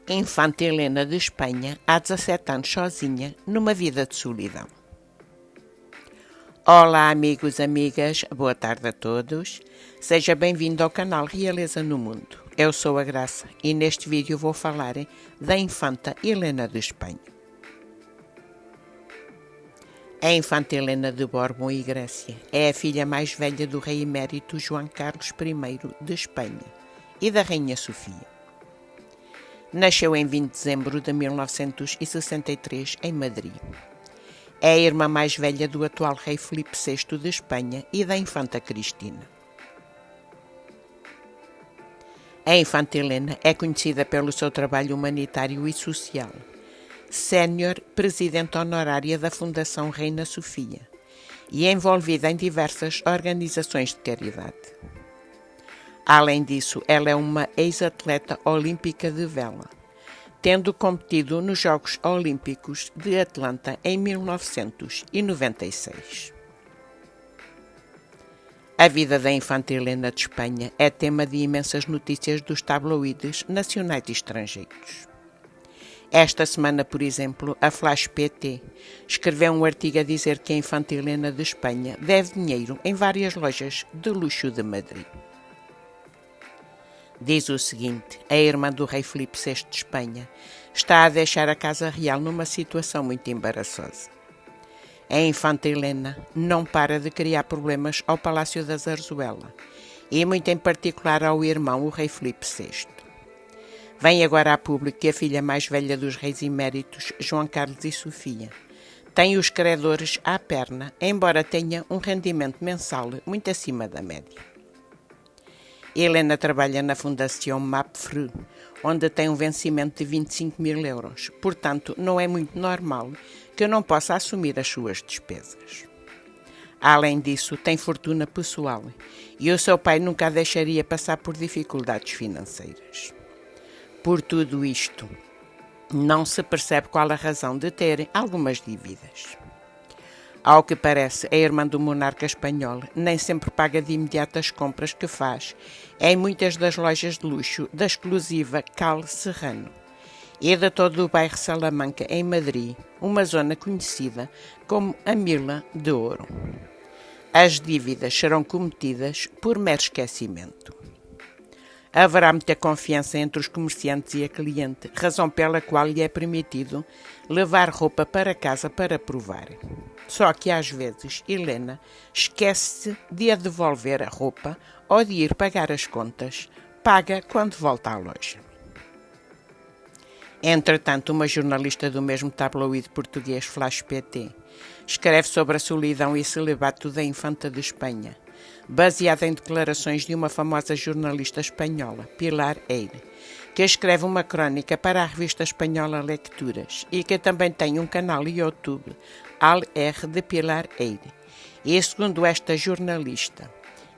Infanta Helena de Espanha, há 17 anos sozinha, numa vida de solidão. Olá amigos, amigas, boa tarde a todos. Seja bem-vindo ao canal Realeza no Mundo. Eu sou a Graça e neste vídeo vou falar da Infanta Helena de Espanha. A Infanta Helena de Borbão e Grécia é a filha mais velha do rei emérito João Carlos I de Espanha e da rainha Sofia. Nasceu em 20 de dezembro de 1963 em Madrid. É a irmã mais velha do atual rei Filipe VI de Espanha e da infanta Cristina. A Infanta Helena é conhecida pelo seu trabalho humanitário e social. Sénior presidente honorária da Fundação Reina Sofia e envolvida em diversas organizações de caridade. Além disso, ela é uma ex-atleta olímpica de vela, tendo competido nos Jogos Olímpicos de Atlanta em 1996. A vida da Infanta Helena de Espanha é tema de imensas notícias dos tabloides nacionais e estrangeiros. Esta semana, por exemplo, a Flash PT escreveu um artigo a dizer que a Infanta Helena de Espanha deve dinheiro em várias lojas de luxo de Madrid. Diz o seguinte: a irmã do rei Filipe VI de Espanha está a deixar a Casa Real numa situação muito embaraçosa. A Infanta Helena não para de criar problemas ao Palácio da Zarzuela e muito em particular ao irmão, o rei Filipe VI. Vem agora a público que a filha mais velha dos reis eméritos, João Carlos e Sofia, tem os credores à perna, embora tenha um rendimento mensal muito acima da média. Helena trabalha na Fundação MAPFRE, onde tem um vencimento de 25 mil euros. Portanto, não é muito normal que não possa assumir as suas despesas. Além disso, tem fortuna pessoal e o seu pai nunca a deixaria passar por dificuldades financeiras. Por tudo isto, não se percebe qual a razão de ter algumas dívidas. Ao que parece, a irmã do monarca espanhol nem sempre paga de imediato as compras que faz em muitas das lojas de luxo da exclusiva Cal Serrano e de todo o bairro Salamanca, em Madrid, uma zona conhecida como a Mila de Ouro. As dívidas serão cometidas por mero esquecimento. Haverá muita confiança entre os comerciantes e a cliente, razão pela qual lhe é permitido levar roupa para casa para provar. Só que às vezes Helena esquece-se de a devolver a roupa ou de ir pagar as contas, paga quando volta à loja. Entretanto, uma jornalista do mesmo tabloide português Flash PT escreve sobre a solidão e celibato da Infanta de Espanha, baseada em declarações de uma famosa jornalista espanhola, Pilar Eire, que escreve uma crónica para a revista espanhola Lecturas e que também tem um canal YouTube, Al R de Pilar Eire. E segundo esta jornalista,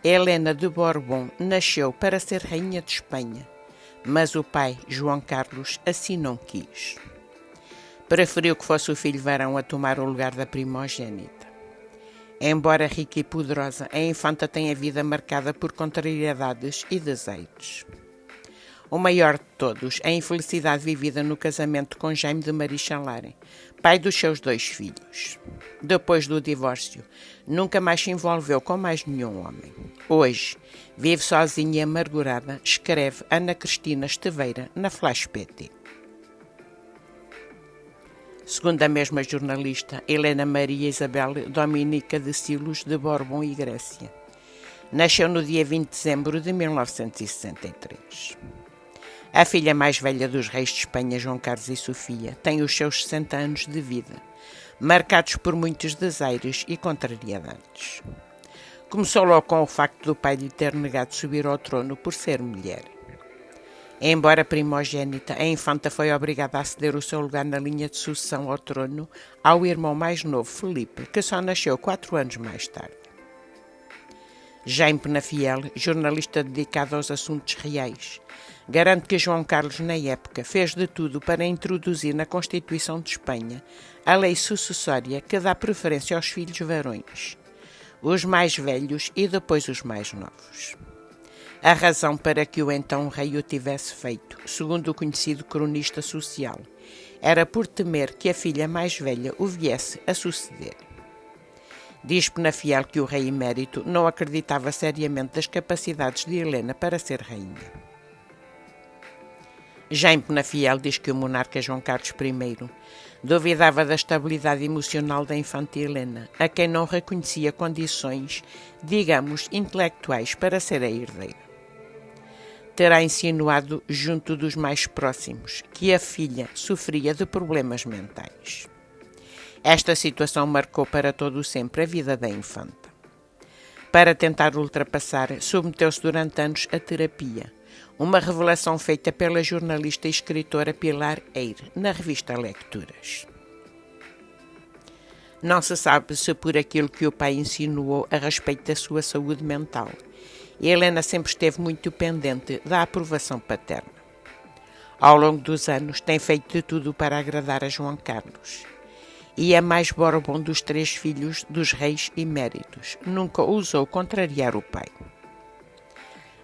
Helena de Borbão nasceu para ser rainha de Espanha, mas o pai, João Carlos, assim não quis. Preferiu que fosse o filho varão a tomar o lugar da primogênita. Embora rica e poderosa, a infanta tem a vida marcada por contrariedades e desaires. O maior de todos é a infelicidade vivida no casamento com Jaime de Marichalar, pai dos seus 2 filhos. Depois do divórcio, nunca mais se envolveu com mais nenhum homem. Hoje, vive sozinha e amargurada, escreve Ana Cristina Esteveira na Flash PT. Segundo a mesma jornalista, Helena Maria Isabel Dominica de Silos de Borbão e Grécia nasceu no dia 20 de dezembro de 1963. A filha mais velha dos reis de Espanha, João Carlos e Sofia, tem os seus 60 anos de vida, marcados por muitos desaires e contrariedades. Começou logo com o facto do pai lhe ter negado subir ao trono por ser mulher. Embora primogênita, a infanta foi obrigada a ceder o seu lugar na linha de sucessão ao trono ao irmão mais novo, Filipe, que só nasceu 4 anos mais tarde. Jaime Penafiel, jornalista dedicado aos assuntos reais, garante que João Carlos, na época, fez de tudo para introduzir na Constituição de Espanha a lei sucessória que dá preferência aos filhos varões, os mais velhos e depois os mais novos. A razão para que o então rei o tivesse feito, segundo o conhecido cronista social, era por temer que a filha mais velha o viesse a suceder. Diz Penafiel que o rei emérito não acreditava seriamente das capacidades de Helena para ser rainha. Jaime Penafiel diz que o monarca João Carlos I duvidava da estabilidade emocional da infanta Helena, a quem não reconhecia condições, digamos, intelectuais para ser a herdeira. Terá insinuado junto dos mais próximos que a filha sofria de problemas mentais. Esta situação marcou para todo o sempre a vida da infanta. Para tentar ultrapassar, submeteu-se durante anos a terapia, uma revelação feita pela jornalista e escritora Pilar Eyre na revista Lecturas. Não se sabe se por aquilo que o pai insinuou a respeito da sua saúde mental. Helena sempre esteve muito pendente da aprovação paterna. Ao longo dos anos tem feito de tudo para agradar a João Carlos. E a mais Borbão dos 3 filhos dos reis eméritos, nunca ousou contrariar o pai.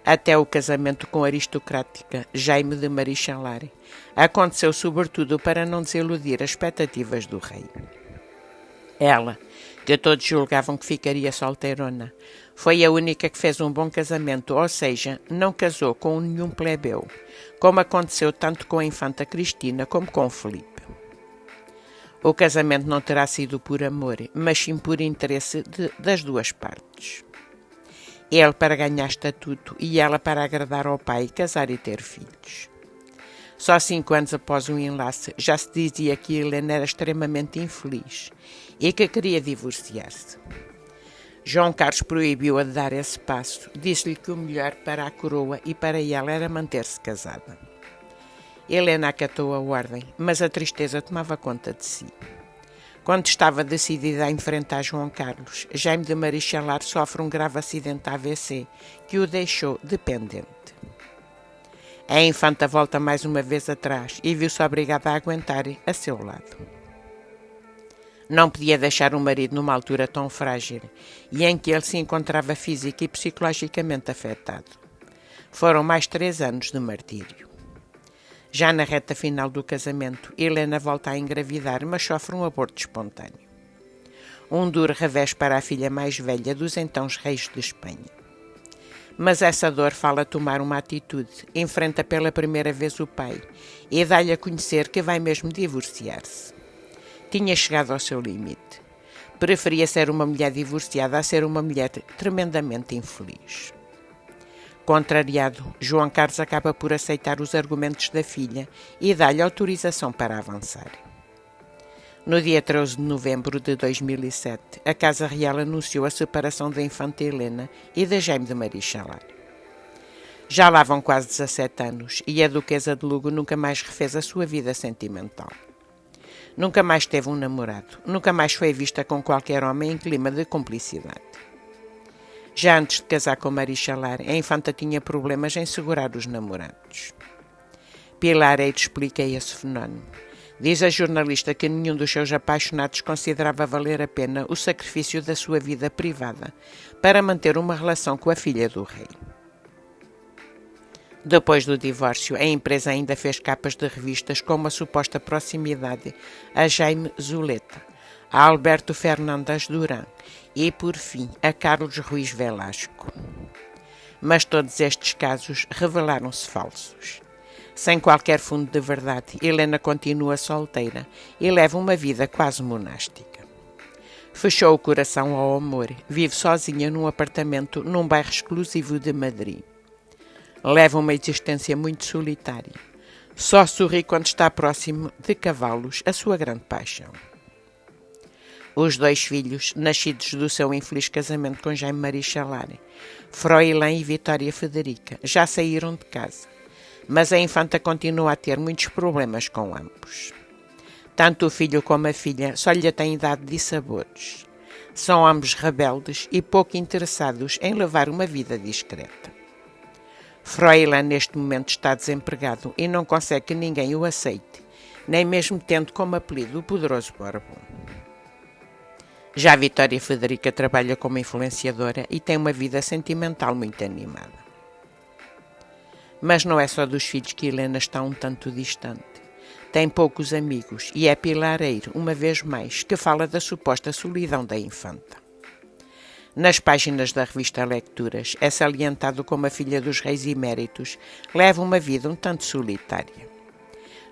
Até o casamento com a aristocrática Jaime de Marichalar aconteceu sobretudo para não desiludir as expectativas do rei. Ela, que todos julgavam que ficaria solteirona, foi a única que fez um bom casamento, ou seja, não casou com nenhum plebeu, como aconteceu tanto com a infanta Cristina como com Filipe. O casamento não terá sido por amor, mas sim por interesse das duas partes. Ele para ganhar estatuto e ela para agradar ao pai, casar e ter filhos. Só 5 anos após o enlace, já se dizia que Helena era extremamente infeliz e que queria divorciar-se. João Carlos proibiu-a de dar esse passo, disse-lhe que o melhor para a coroa e para ela era manter-se casada. Helena acatou a ordem, mas a tristeza tomava conta de si. Quando estava decidida a enfrentar João Carlos, Jaime de Marichalar sofre um grave acidente AVC que o deixou dependente. A infanta volta mais uma vez atrás e viu-se obrigada a aguentar a seu lado. Não podia deixar o marido numa altura tão frágil e em que ele se encontrava física e psicologicamente afetado. Foram mais 3 anos de martírio. Já na reta final do casamento, Helena volta a engravidar, mas sofre um aborto espontâneo. Um duro revés para a filha mais velha dos então reis de Espanha. Mas essa dor fala tomar uma atitude, enfrenta pela primeira vez o pai e dá-lhe a conhecer que vai mesmo divorciar-se. Tinha chegado ao seu limite. Preferia ser uma mulher divorciada a ser uma mulher tremendamente infeliz. Contrariado, João Carlos acaba por aceitar os argumentos da filha e dá-lhe autorização para avançar. No dia 13 de novembro de 2007, a Casa Real anunciou a separação da infanta Helena e de Jaime de Marichalar. Já lá vão quase 17 anos e a duquesa de Lugo nunca mais refez a sua vida sentimental. Nunca mais teve um namorado, nunca mais foi vista com qualquer homem em clima de cumplicidade. Já antes de casar com Marichalar, a infanta tinha problemas em segurar os namorados. Pilar Eyre explica esse fenómeno. Diz a jornalista que nenhum dos seus apaixonados considerava valer a pena o sacrifício da sua vida privada para manter uma relação com a filha do rei. Depois do divórcio, a empresa ainda fez capas de revistas com uma suposta proximidade a Jaime Zuleta, a Alberto Fernandes Durán e, por fim, a Carlos Ruiz Velasco. Mas todos estes casos revelaram-se falsos. Sem qualquer fundo de verdade, Helena continua solteira e leva uma vida quase monástica. Fechou o coração ao amor, vive sozinha num apartamento num bairro exclusivo de Madrid. Leva uma existência muito solitária. Só sorri quando está próximo de cavalos, a sua grande paixão. Os 2 filhos, nascidos do seu infeliz casamento com Jaime Marichalar, Froilán e Vitória Federica, já saíram de casa, mas a infanta continua a ter muitos problemas com ambos. Tanto o filho como a filha só lhe têm dado dissabores. São ambos rebeldes e pouco interessados em levar uma vida discreta. Froilán neste momento está desempregado e não consegue que ninguém o aceite, nem mesmo tendo como apelido o poderoso Borbão. Já Vitória Federica trabalha como influenciadora e tem uma vida sentimental muito animada. Mas não é só dos filhos que Helena está um tanto distante. Tem poucos amigos e é Pilar Eire, uma vez mais, que fala da suposta solidão da infanta. Nas páginas da revista Lecturas é salientado como a filha dos reis eméritos leva uma vida um tanto solitária.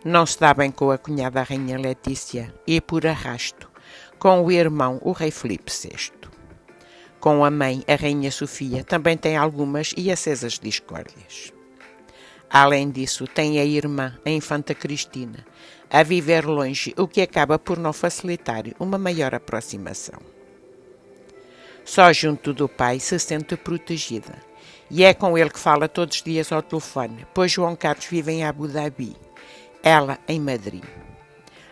Não se dá bem com a cunhada a rainha Letícia e, por arrasto, com o irmão, o rei Filipe VI. Com a mãe, a rainha Sofia, também tem algumas e acesas discórdias. Além disso, tem a irmã, a infanta Cristina, a viver longe, o que acaba por não facilitar uma maior aproximação. Só junto do pai se sente protegida, e é com ele que fala todos os dias ao telefone, pois João Carlos vive em Abu Dhabi, ela em Madrid.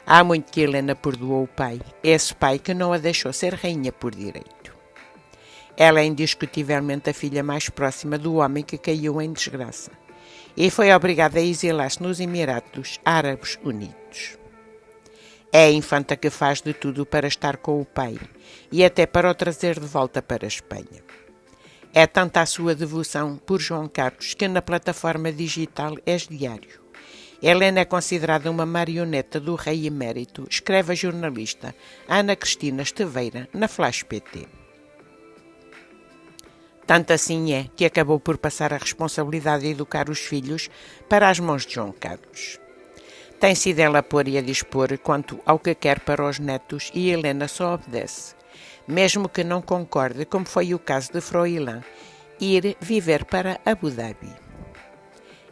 Há muito que Helena perdoou o pai, esse pai que não a deixou ser rainha por direito. Ela é indiscutivelmente a filha mais próxima do homem que caiu em desgraça e foi obrigada a exilar-se nos Emirados Árabes Unidos. É a infanta que faz de tudo para estar com o pai e até para o trazer de volta para a Espanha. É tanta a sua devoção por João Carlos que na plataforma digital És Diário. Helena é considerada uma marioneta do rei emérito, escreve a jornalista Ana Cristina Esteveira na Flash PT. Tanto assim é que acabou por passar a responsabilidade de educar os filhos para as mãos de João Carlos. Tem sido ela a pôr e a dispor quanto ao que quer para os netos e Helena só obedece, mesmo que não concorde, como foi o caso de Froilán, ir viver para Abu Dhabi.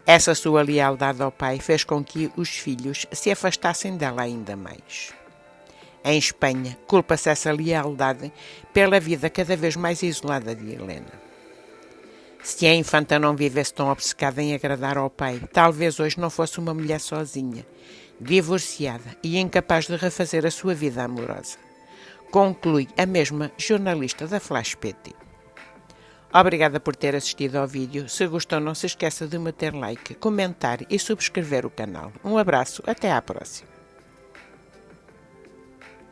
Essa sua lealdade ao pai fez com que os filhos se afastassem dela ainda mais. Em Espanha, culpa-se essa lealdade pela vida cada vez mais isolada de Helena. Se a infanta não vivesse tão obcecada em agradar ao pai, talvez hoje não fosse uma mulher sozinha, divorciada e incapaz de refazer a sua vida amorosa. Conclui a mesma jornalista da Flash PT. Obrigada por ter assistido ao vídeo. Se gostou, não se esqueça de meter like, comentar e subscrever o canal. Um abraço, até à próxima.